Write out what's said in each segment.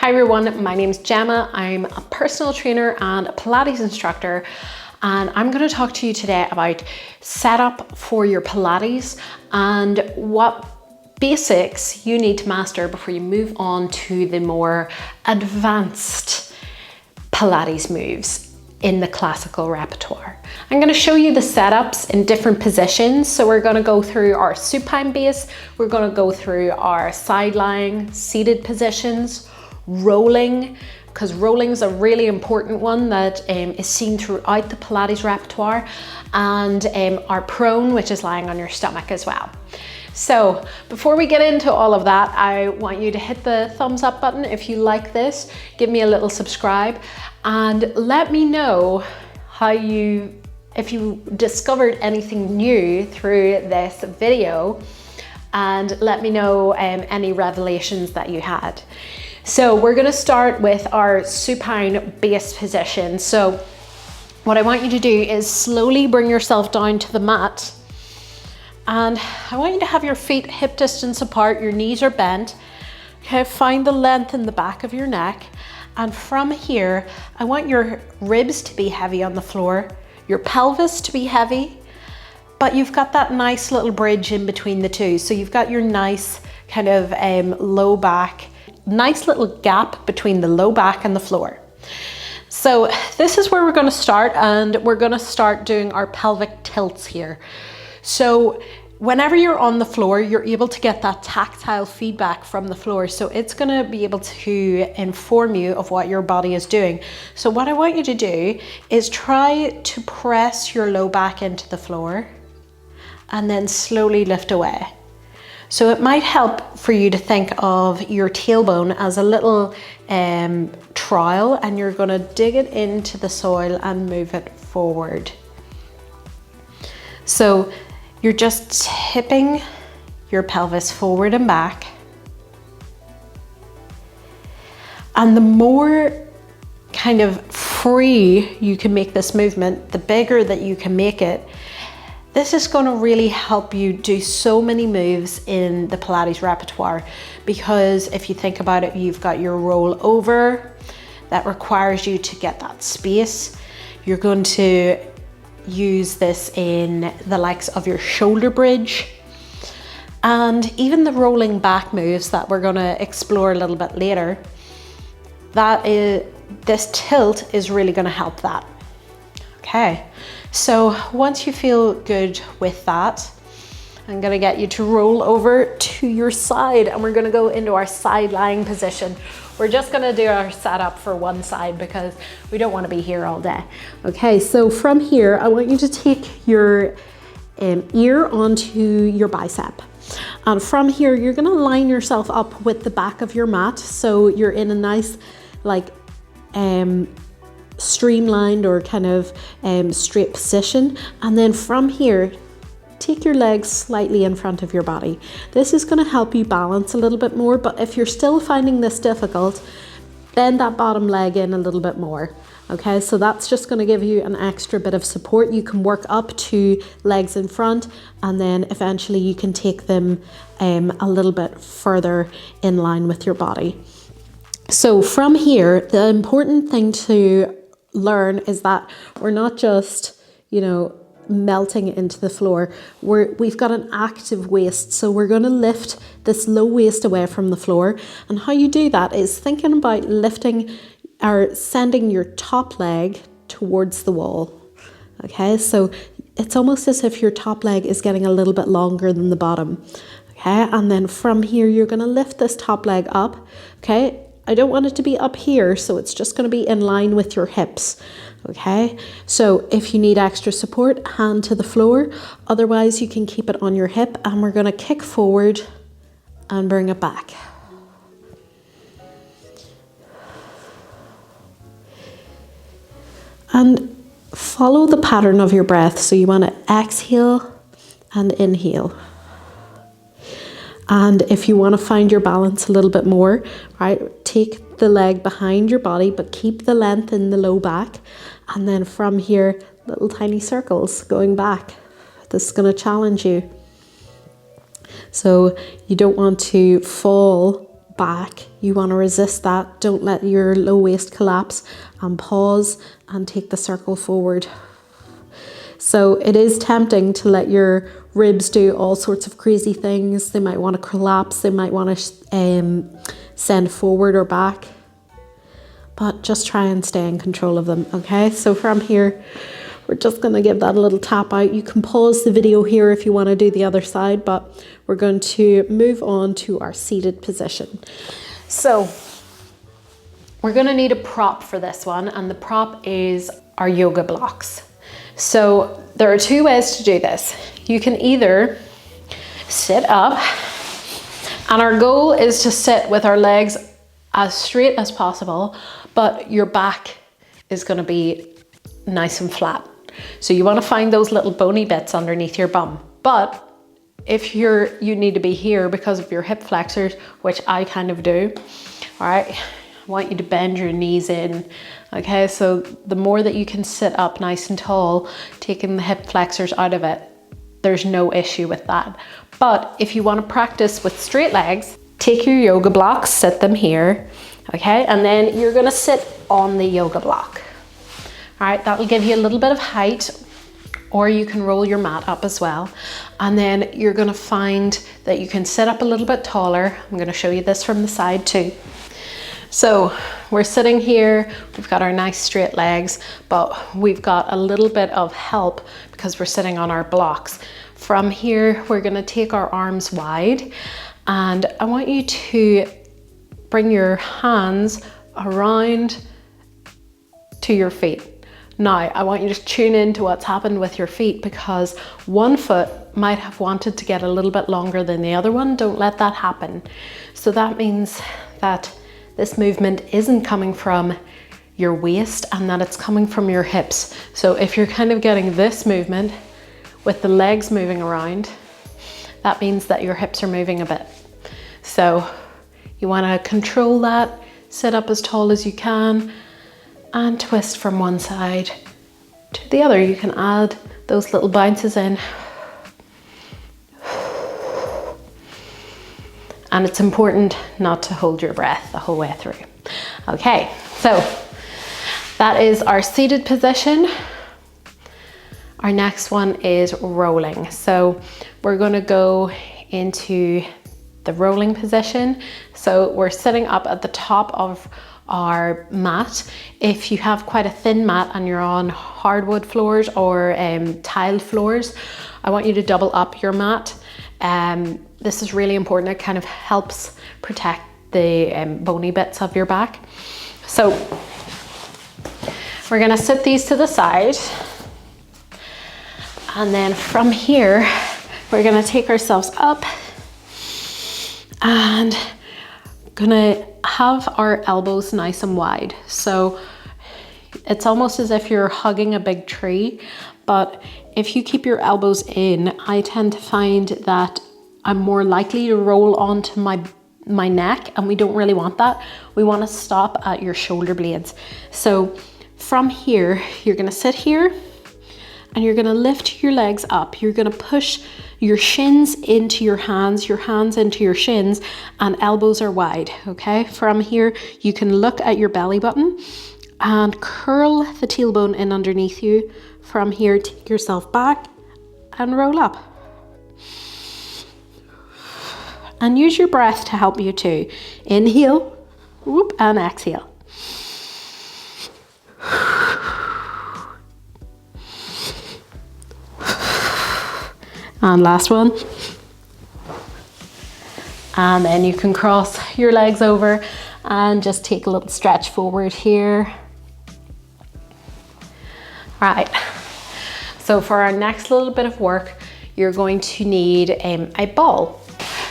Hi everyone, my name is Gemma. I'm a personal trainer and a Pilates instructor, and I'm going to talk to you today about setup for your Pilates and what basics you need to master before you move on to the more advanced Pilates moves in the classical repertoire. I'm going to show you the setups in different positions. So we're going to go through our supine base, we're going to go through our side lying, seated positions, rolling, because rolling is a really important one that is seen throughout the Pilates repertoire, and our prone, which is lying on your stomach as well. So before we get into all of that, I want you to hit the thumbs up button if you like this, give me a little subscribe, and let me know if you discovered anything new through this video, and let me know any revelations that you had. So we're going to start with our supine base position. So what I want you to do is slowly bring yourself down to the mat, and I want you to have your feet hip distance apart, your knees are bent. Okay, find the length in the back of your neck, and from here I want your ribs to be heavy on the floor, your pelvis to be heavy, but you've got that nice little bridge in between the two. So you've got your nice kind of low back, nice little gap between the low back and the floor. So this is where we're going to start, and we're going to start doing our pelvic tilts here. So whenever you're on the floor, you're able to get that tactile feedback from the floor. So it's going to be able to inform you of what your body is doing. So what I want you to do is try to press your low back into the floor and then slowly lift away. So it might help for you to think of your tailbone as a little trowel, and you're going to dig it into the soil and move it forward. So you're just tipping your pelvis forward and back. And the more kind of free you can make this movement, the bigger that you can make it. This is going to really help you do so many moves in the Pilates repertoire, because if you think about it, you've got your roll over that requires you to get that space. You're going to use this in the likes of your shoulder bridge, and even the rolling back moves that we're going to explore a little bit later. This tilt is really going to help that. Okay, so once you feel good with that, I'm going to get you to roll over to your side, and we're going to go into our side lying position. We're just going to do our setup for one side because we don't want to be here all day. Okay, so from here, I want you to take your ear onto your bicep. And from here, you're going to line yourself up with the back of your mat. So you're in a nice, like, streamlined or kind of straight position. And then from here, take your legs slightly in front of your body. This is going to help you balance a little bit more, but if you're still finding this difficult, bend that bottom leg in a little bit more. Okay, so that's just going to give you an extra bit of support. You can work up to legs in front, and then eventually you can take them a little bit further in line with your body. So from here, the important thing to learn is that we're not just, melting into the floor. We've got an active waist, so we're going to lift this low waist away from the floor. And how you do that is thinking about lifting or sending your top leg towards the wall. Okay, so it's almost as if your top leg is getting a little bit longer than the bottom. Okay, and then from here you're going to lift this top leg up. Okay, I don't want it to be up here, so it's just going to be in line with your hips. Okay, so if you need extra support, hand to the floor. Otherwise, you can keep it on your hip, and we're going to kick forward and bring it back. And follow the pattern of your breath. So you want to exhale and inhale. And if you want to find your balance a little bit more, right, take the leg behind your body, but keep the length in the low back. And then from here, little tiny circles going back. This is going to challenge you. So you don't want to fall back. You want to resist that. Don't let your low waist collapse, and pause and take the circle forward. So it is tempting to let your ribs do all sorts of crazy things. They might want to collapse, they might want to send forward or back, but just try and stay in control of them, okay? So from here, we're just going to give that a little tap out. You can pause the video here if you want to do the other side, but we're going to move on to our seated position. So we're going to need a prop for this one, and the prop is our yoga blocks. So there are two ways to do this. You can either sit up, and our goal is to sit with our legs as straight as possible, but your back is going to be nice and flat. So you want to find those little bony bits underneath your bum. But if you need to be here because of your hip flexors, which I kind of do, all right, I want you to bend your knees in. Okay, so the more that you can sit up nice and tall, taking the hip flexors out of it, there's no issue with that. But if you want to practice with straight legs, take your yoga blocks, sit them here, okay, and then you're going to sit on the yoga block. All right, that will give you a little bit of height, or you can roll your mat up as well. And then you're going to find that you can sit up a little bit taller. I'm going to show you this from the side too. So we're sitting here, we've got our nice straight legs, but we've got a little bit of help because we're sitting on our blocks. From here, we're going to take our arms wide, and I want you to bring your hands around to your feet. Now, I want you to tune into what's happened with your feet, because one foot might have wanted to get a little bit longer than the other one. Don't let that happen. So that means that this movement isn't coming from your waist and that it's coming from your hips. So if you're kind of getting this movement with the legs moving around, that means that your hips are moving a bit. So you want to control that, sit up as tall as you can, and twist from one side to the other. You can add those little bounces in. And it's important not to hold your breath the whole way through. Okay, so that is our seated position. Our next one is rolling. So we're going to go into the rolling position. So we're sitting up at the top of our mat. If you have quite a thin mat and you're on hardwood floors or tiled floors, I want you to double up your mat. This is really important. It kind of helps protect the bony bits of your back. So we're going to sit these to the side, and then from here we're going to take ourselves up and gonna have our elbows nice and wide. So it's almost as if you're hugging a big tree, but if you keep your elbows in, I tend to find that I'm more likely to roll onto my neck, and we don't really want that. We want to stop at your shoulder blades. So from here, you're going to sit here and you're going to lift your legs up. You're going to push your shins into your hands into your shins, and elbows are wide, okay? From here, you can look at your belly button and curl the tailbone in underneath you. From here, take yourself back and roll up. And use your breath to help you too. Inhale, whoop, and exhale. And last one. And then you can cross your legs over and just take a little stretch forward here. Right. So for our next little bit of work, you're going to need a ball.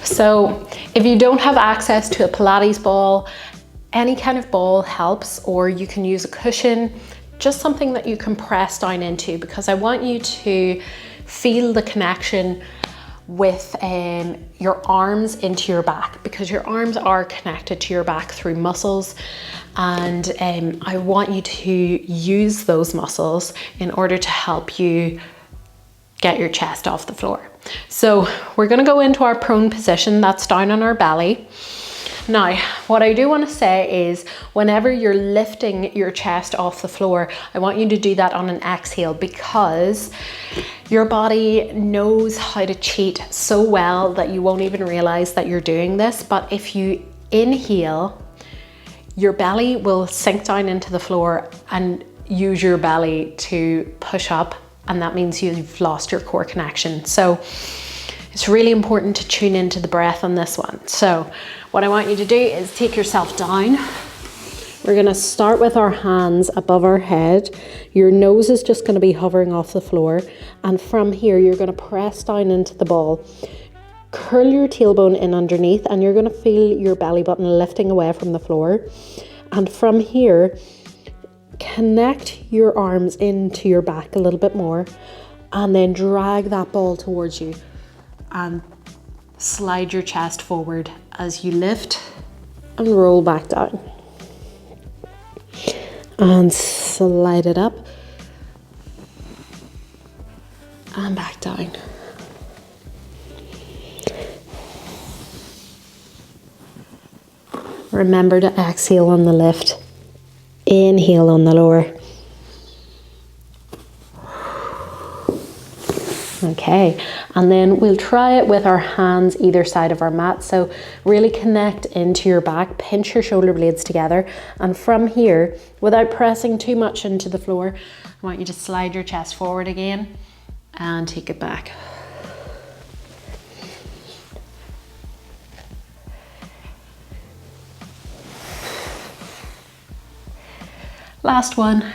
So if you don't have access to a Pilates ball, any kind of ball helps, or you can use a cushion, just something that you can press down into, because I want you to feel the connection with your arms into your back, because your arms are connected to your back through muscles, and I want you to use those muscles in order to help you get your chest off the floor. So we're going to go into our prone position. That's down on our belly, Now, what I do want to say is whenever you're lifting your chest off the floor, I want you to do that on an exhale, because your body knows how to cheat so well that you won't even realize that you're doing this. But if you inhale, your belly will sink down into the floor and use your belly to push up, and that means you've lost your core connection. So it's really important to tune into the breath on this one. So what I want you to do is take yourself down. We're going to start with our hands above our head. Your nose is just going to be hovering off the floor, and from here you're going to press down into the ball. Curl your tailbone in underneath, and you're going to feel your belly button lifting away from the floor. And from here, connect your arms into your back a little bit more, and then drag that ball towards you and slide your chest forward as you lift and roll back down. And slide it up and back down. Remember to exhale on the lift, inhale on the lower. Okay, and then we'll try it with our hands either side of our mat. So really connect into your back, pinch your shoulder blades together, and from here, without pressing too much into the floor, I want you to slide your chest forward again and take it back. Last one.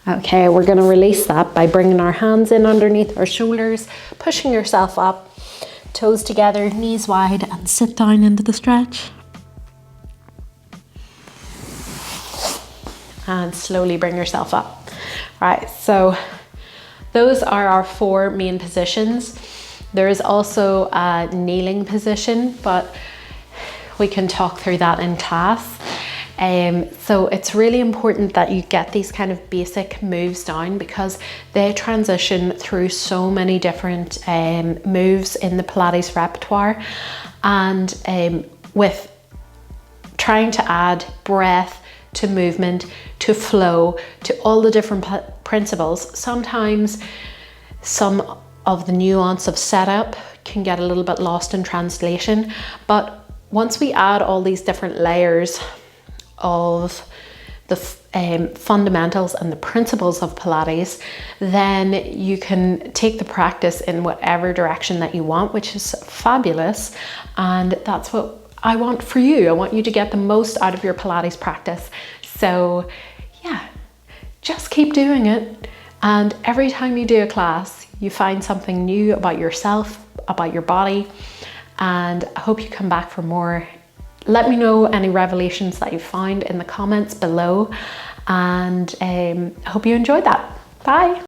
Okay, we're going to release that by bringing our hands in underneath our shoulders, pushing yourself up, toes together, knees wide, and sit down into the stretch. And slowly bring yourself up. Right, so those are our 4 main positions. There is also a kneeling position, but we can talk through that in class. So it's really important that you get these kind of basic moves down, because they transition through so many different moves in the Pilates repertoire, and with trying to add breath to movement, to flow, to all the different principles, sometimes some of the nuance of setup can get a little bit lost in translation. But once we add all these different layers of the fundamentals and the principles of Pilates, then you can take the practice in whatever direction that you want, which is fabulous. And that's what I want for you. I want you to get the most out of your Pilates practice. So yeah, just keep doing it. And every time you do a class, you find something new about yourself, about your body. And I hope you come back for more. Let me know any revelations that you find in the comments below, and I hope you enjoyed that. Bye.